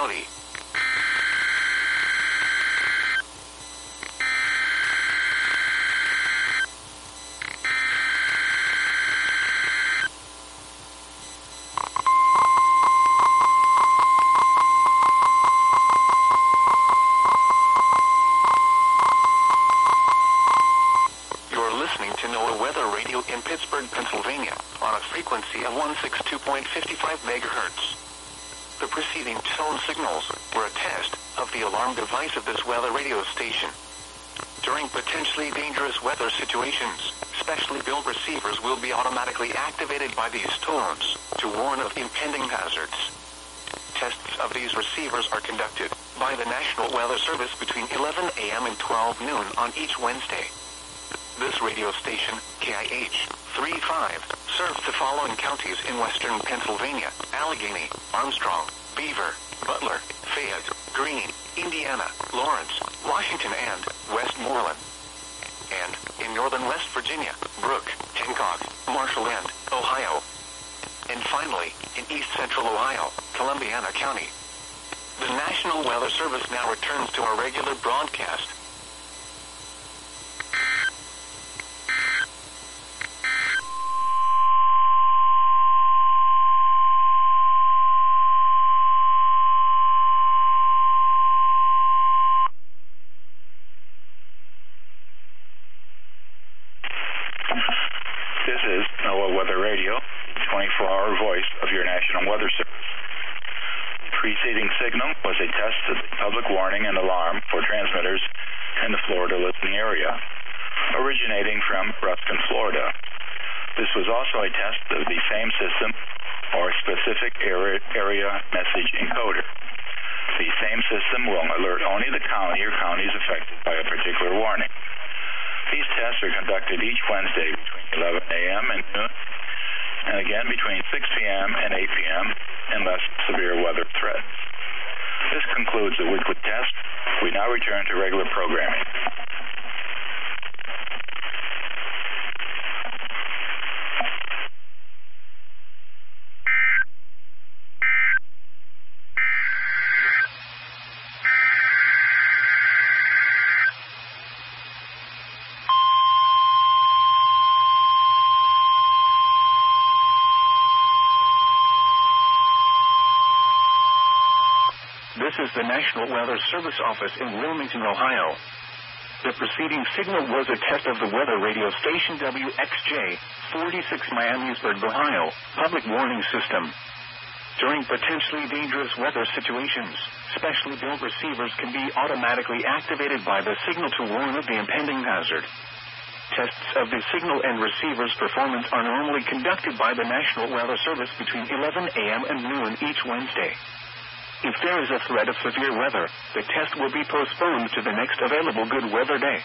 County. In Pittsburgh, Pennsylvania, on a frequency of 162.55 megahertz. The preceding tone signals were a test of the alarm device of this weather radio station. During potentially dangerous weather situations, specially built receivers will be automatically activated by these tones to warn of impending hazards. Tests of these receivers are conducted by the National Weather Service between 11 a.m. and 12 noon on each Wednesday. This radio station, KIH 35, serves the following counties in western Pennsylvania: Allegheny, Armstrong, Beaver, Butler, Fayette, Greene, Indiana, Lawrence, Washington, and Westmoreland. And, in northern West Virginia, Brooke, Hancock, Marshall, and Ohio. And finally, in east central Ohio, Columbiana County. The National Weather Service now returns to our regular broadcast. This is NOAA Weather Radio, 24-hour voice of your National Weather Service. The preceding signal was a test of the public warning and alarm for transmitters in the Florida listening area, originating from Ruskin, Florida. This was also a test of the same system or specific area message encoder. The same system will alert only the county or counties affected by a particular warning. These tests are conducted each Wednesday between 11 a.m. and noon, and again between 6 p.m. and 8 p.m. unless severe weather threatens. This concludes the weekly test. We now return to regular programming. This is the National Weather Service office in Wilmington, Ohio. The preceding signal was a test of the weather radio station WXJ 46 Miamisburg, Ohio, public warning system. During potentially dangerous weather situations, specially built receivers can be automatically activated by the signal to warn of the impending hazard. Tests of the signal and receiver's performance are normally conducted by the National Weather Service between 11 a.m. and noon each Wednesday. If there is a threat of severe weather, the test will be postponed to the next available good weather day.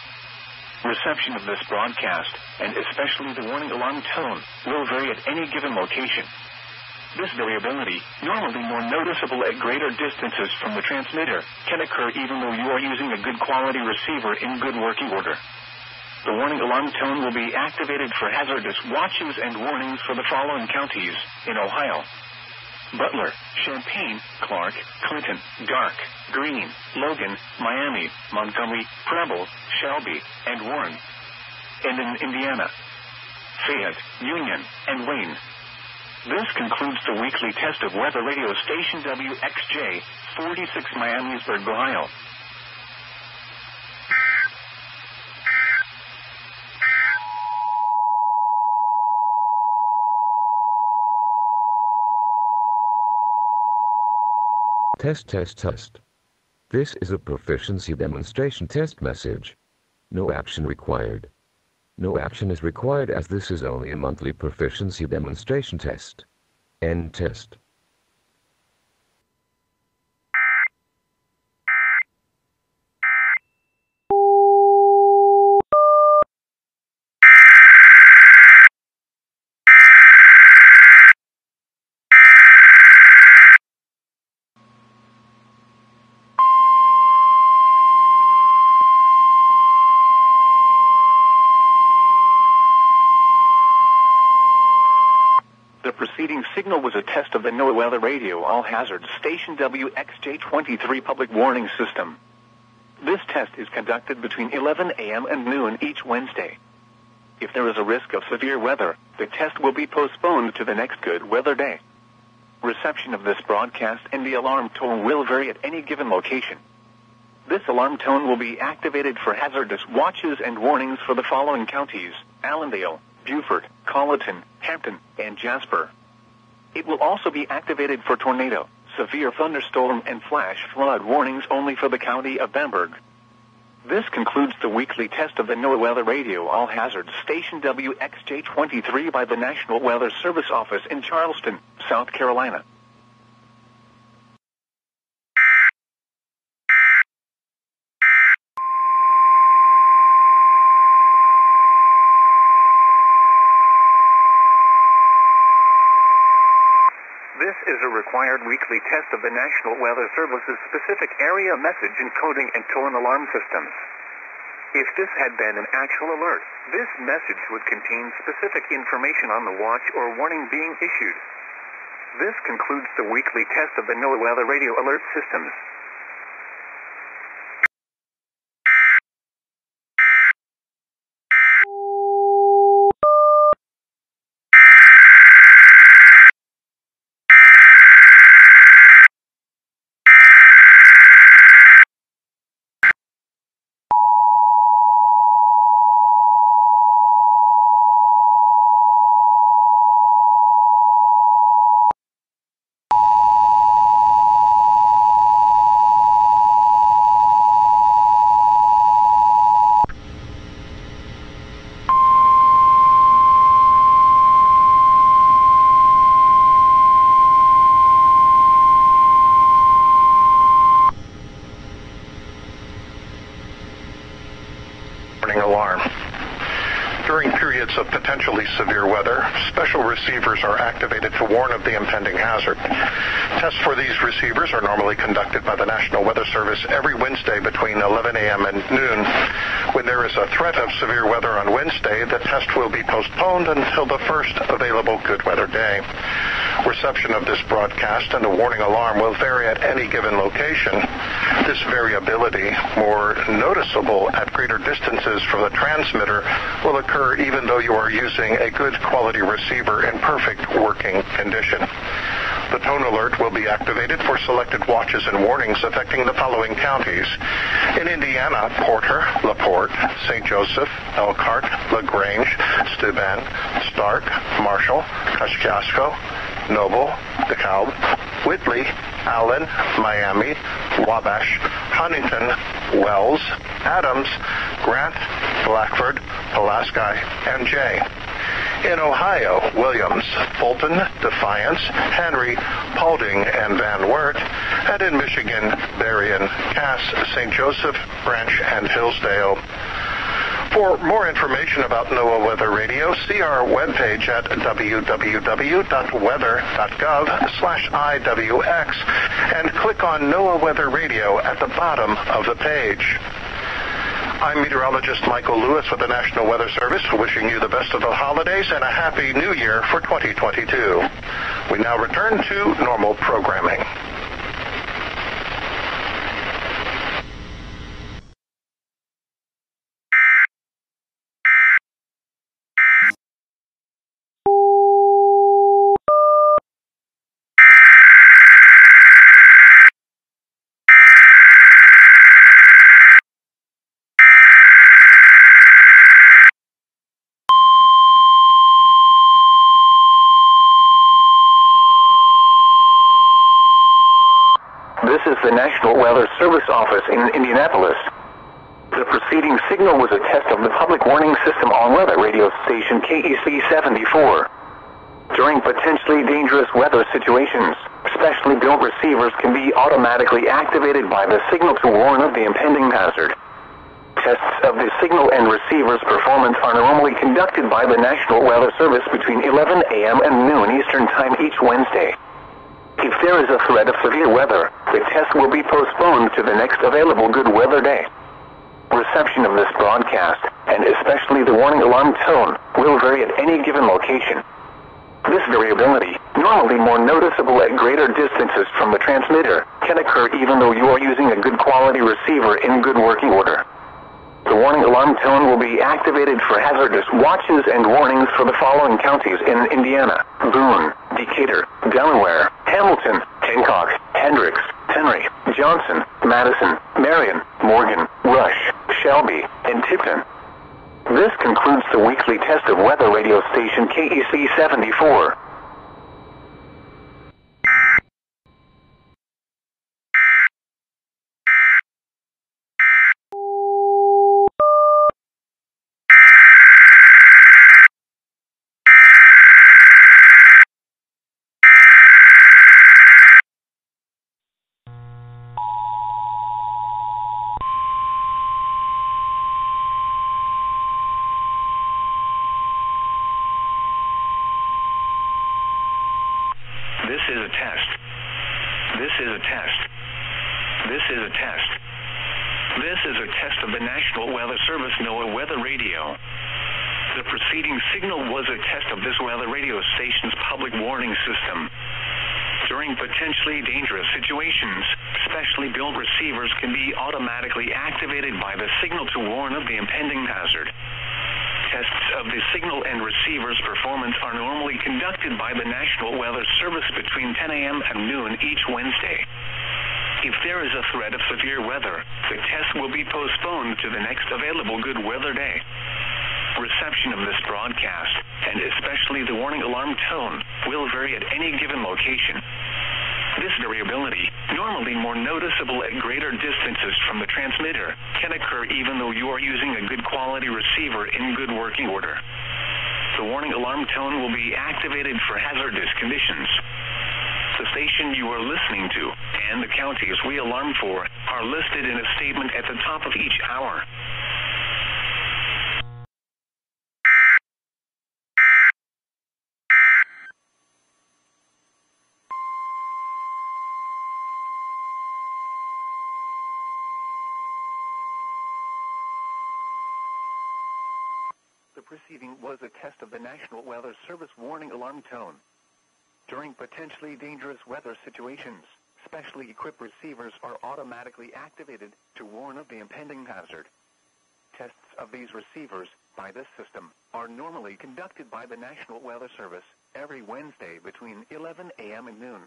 Reception of this broadcast, and especially the warning alarm tone, will vary at any given location. This variability, normally more noticeable at greater distances from the transmitter, can occur even though you are using a good quality receiver in good working order. The warning alarm tone will be activated for hazardous watches and warnings for the following counties in Ohio: Butler, Champaign, Clark, Clinton, Dark, Greene, Logan, Miami, Montgomery, Preble, Shelby, and Warren. And in Indiana, Fayette, Union, and Wayne. This concludes the weekly test of weather radio station WXJ 46 Miamisburg, Ohio. Test, test, test. This is a proficiency demonstration test message. No action required. No action is required as this is only a monthly proficiency demonstration test. End test. The preceding signal was a test of the NOAA Weather Radio All Hazards Station WXJ-23 public warning system. This test is conducted between 11 a.m. and noon each Wednesday. If there is a risk of severe weather, the test will be postponed to the next good weather day. Reception of this broadcast and the alarm tone will vary at any given location. This alarm tone will be activated for hazardous watches and warnings for the following counties: Allendale, Beaufort, Colleton, Hampton, and Jasper. It will also be activated for tornado, severe thunderstorm, and flash flood warnings only for the county of Bamberg. This concludes the weekly test of the NOAA Weather Radio All Hazards Station WXJ-23 by the National Weather Service Office in Charleston, South Carolina. This is a required weekly test of the National Weather Service's specific area message encoding and tone alarm systems. If this had been an actual alert, this message would contain specific information on the watch or warning being issued. This concludes the weekly test of the NOAA Weather Radio alert systems. Alarm. During periods of potentially severe weather, special receivers are activated to warn of the impending hazard. Tests for these receivers are normally conducted by the National Weather Service every Wednesday between 11 a.m. and noon. When there is a threat of severe weather on Wednesday, the test will be postponed until the first available good weather day. Reception of this broadcast and the warning alarm will vary at any given location. This variability, more noticeable at greater distances from the transmitter, will occur even though you are using a good quality receiver in perfect working condition. The tone alert will be activated for selected watches and warnings affecting the following counties. In Indiana, Porter, LaPorte, St. Joseph, Elkhart, LaGrange, Steuben, Stark, Marshall, Kosciuszko, Noble, DeKalb, Whitley, Allen, Miami, Wabash, Huntington, Wells, Adams, Grant, Blackford, Pulaski, and Jay. In Ohio, Williams, Fulton, Defiance, Henry, Paulding, and Van Wert. And in Michigan, Berrien, Cass, St. Joseph, Branch, and Hillsdale. For more information about NOAA Weather Radio, see our webpage at www.weather.gov/IWX and click on NOAA Weather Radio at the bottom of the page. I'm meteorologist Michael Lewis with the National Weather Service, wishing you the best of the holidays and a happy new year for 2022. We now return to normal programming. This is the National Weather Service Office in Indianapolis. The preceding signal was a test of the public warning system on weather radio station KEC 74. During potentially dangerous weather situations, specially built receivers can be automatically activated by the signal to warn of the impending hazard. Tests of the signal and receiver's performance are normally conducted by the National Weather Service between 11 a.m. and noon Eastern Time each Wednesday. If there is a threat of severe weather, the test will be postponed to the next available good weather day. Reception of this broadcast, and especially the warning alarm tone, will vary at any given location. This variability, normally more noticeable at greater distances from the transmitter, can occur even though you are using a good quality receiver in good working order. The warning alarm tone will be activated for hazardous watches and warnings for the following counties in Indiana: Boone, Decatur, Delaware, Hamilton, Hancock, Hendricks, Henry, Johnson, Madison, Marion, Morgan, Rush, Shelby, and Tipton. This concludes the weekly test of weather radio station KEC 74. This is a test. This is a test. This is a test. This is a test of the National Weather Service NOAA weather radio. The preceding signal was a test of this weather radio station's public warning system. During potentially dangerous situations, specially built receivers can be automatically activated by the signal to warn of the impending hazard. Tests of the signal and receiver's performance are normally conducted by the National Weather Service between 10 a.m. and noon each Wednesday. If there is a threat of severe weather, the test will be postponed to the next available good weather day. Reception of this broadcast, and especially the warning alarm tone, will vary at any given location. This variability, normally more noticeable at greater distances from the transmitter, can occur even though you are using a good quality receiver in good working order. The warning alarm tone will be activated for hazardous conditions. The station you are listening to, and the counties we alarm for, are listed in a statement at the top of each hour. The preceding was a test of the National Weather Service warning alarm tone. During potentially dangerous weather situations, specially equipped receivers are automatically activated to warn of the impending hazard. Tests of these receivers by this system are normally conducted by the National Weather Service every Wednesday between 11 a.m. and noon.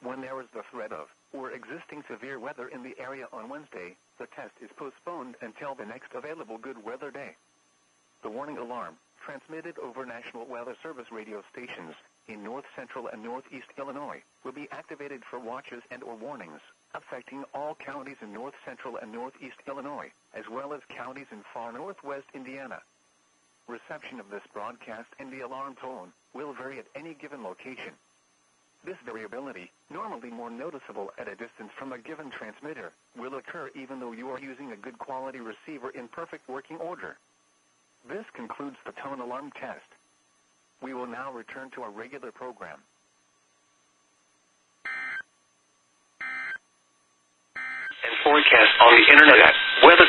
When there is the threat of or existing severe weather in the area on Wednesday, the test is postponed until the next available good weather day. The warning alarm, transmitted over National Weather Service radio stations in north central and northeast Illinois, will be activated for watches and or warnings affecting all counties in north central and northeast Illinois, as well as counties in far northwest Indiana. Reception of this broadcast and the alarm tone will vary at any given location. This variability, normally more noticeable at a distance from a given transmitter, will occur even though you are using a good quality receiver in perfect working order. This concludes the tone alarm test. We will now return to our regular program. And forecast on the internet at weather.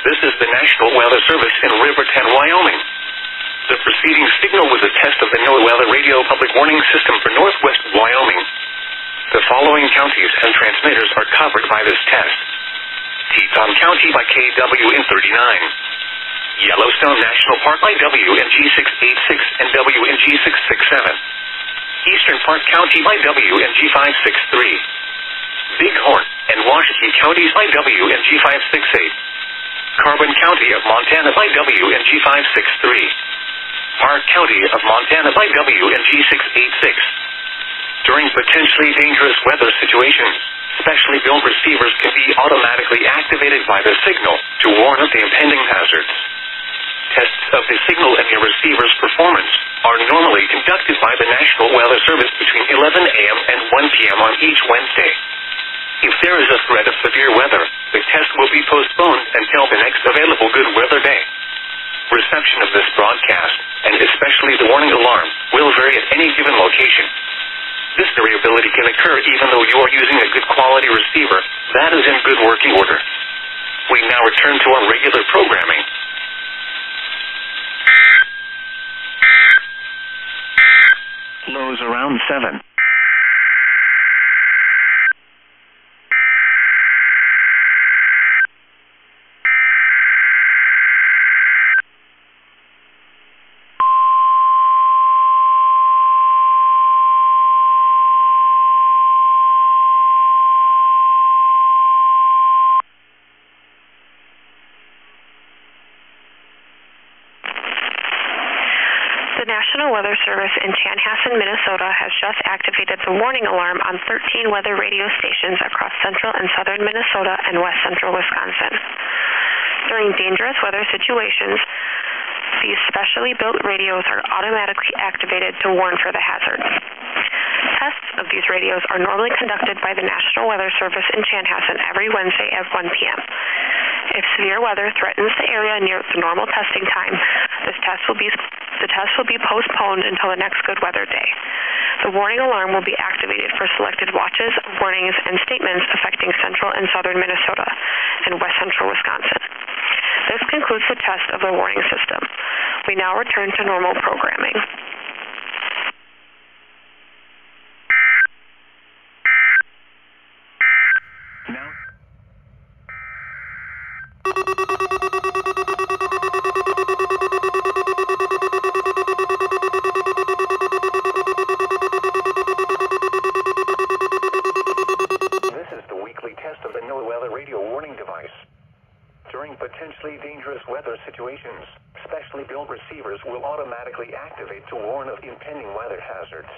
This is the National Weather Service in Riverton, Wyoming. The preceding signal was a test of the NOAA weather radio public warning system for northwest Wyoming. The following counties and transmitters are covered by this test: Teton County by KWN39, Yellowstone National Park by WNG 686 and WNG 667, Eastern Park County by WNG 563, Bighorn and Washington counties by WNG 568, Carbon County of Montana by WNG 563, Park County of Montana by WNG 686. During potentially dangerous weather situations, specially built receivers can be automatically activated by the signal to warn of the impending hazards. Tests of the signal and your receiver's performance are normally conducted by the National Weather Service between 11 a.m. and 1 p.m. on each Wednesday. If there is a threat of severe weather, the test will be postponed until the next available good weather day. Reception of this broadcast, and especially the warning alarm, will vary at any given location. This variability can occur even though you are using a good quality receiver that is in good working order. We now return to our regular programming. Lows around 7. The National Weather Service in Chanhassen, Minnesota has just activated the warning alarm on 13 weather radio stations across central and southern Minnesota and west central Wisconsin. During dangerous weather situations, these specially built radios are automatically activated to warn for the hazard. Tests of these radios are normally conducted by the National Weather Service in Chanhassen every Wednesday at 1 p.m. If severe weather threatens the area near the normal testing time, the test will be postponed until the next good weather day. The warning alarm will be activated for selected watches, warnings, and statements affecting central and southern Minnesota and west central Wisconsin. This concludes the test of the warning system. We now return to normal programming. Now. This is the weekly test of the NOAA radio warning device. During potentially dangerous weather situations, specially built receivers will automatically activate to warn of impending weather hazards.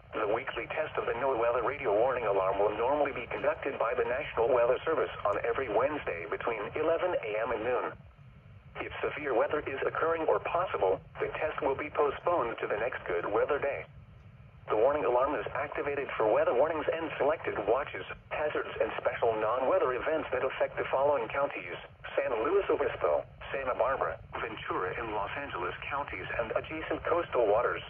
The weekly test of the NOAA radio warning alarm will normally be conducted by the National Weather Service on every Wednesday between 11 a.m. and noon. If severe weather is occurring or possible, the test will be postponed to the next good weather day. The warning alarm is activated for weather warnings and selected watches, hazards, and special non-weather events that affect the following counties: San Luis Obispo, Santa Barbara, Ventura, and Los Angeles counties and adjacent coastal waters.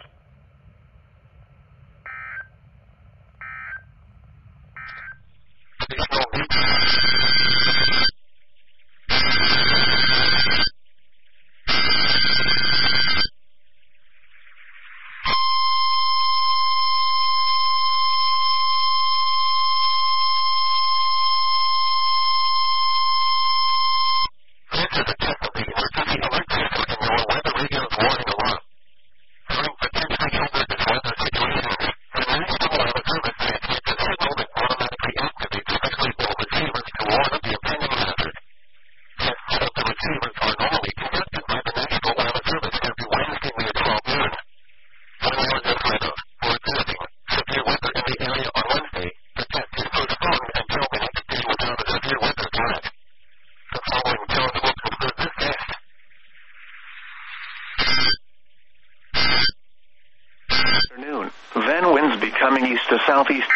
Then winds becoming east to southeast.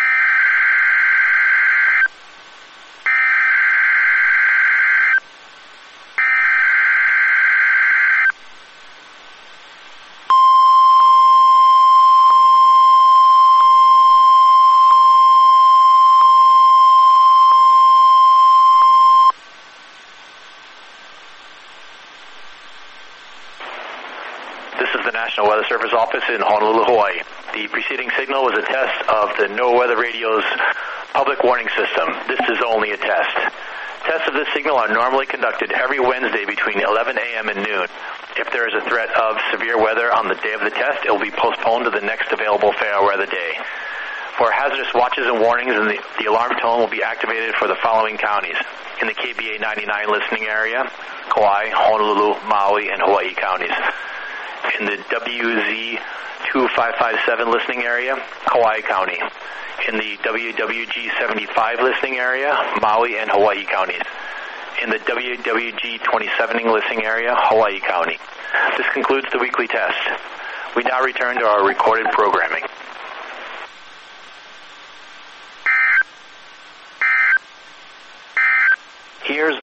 This is the National Weather Service office in Honolulu, Hawaii. The preceding signal was a test of the NOAA Weather Radio's public warning system. This is only a test. Tests of this signal are normally conducted every Wednesday between 11 a.m. and noon. If there is a threat of severe weather on the day of the test, it will be postponed to the next available fair weather day. For hazardous watches and warnings, the alarm tone will be activated for the following counties: in the KBA 99 listening area, Kauai, Honolulu, Maui, and Hawaii counties. In the WZ 2557 listening area, Kauai County. In the WWG 75 listening area, Maui and Hawaii counties. In the WWG 27 listening area, Hawaii County. This concludes the weekly test. We now return to our recorded programming.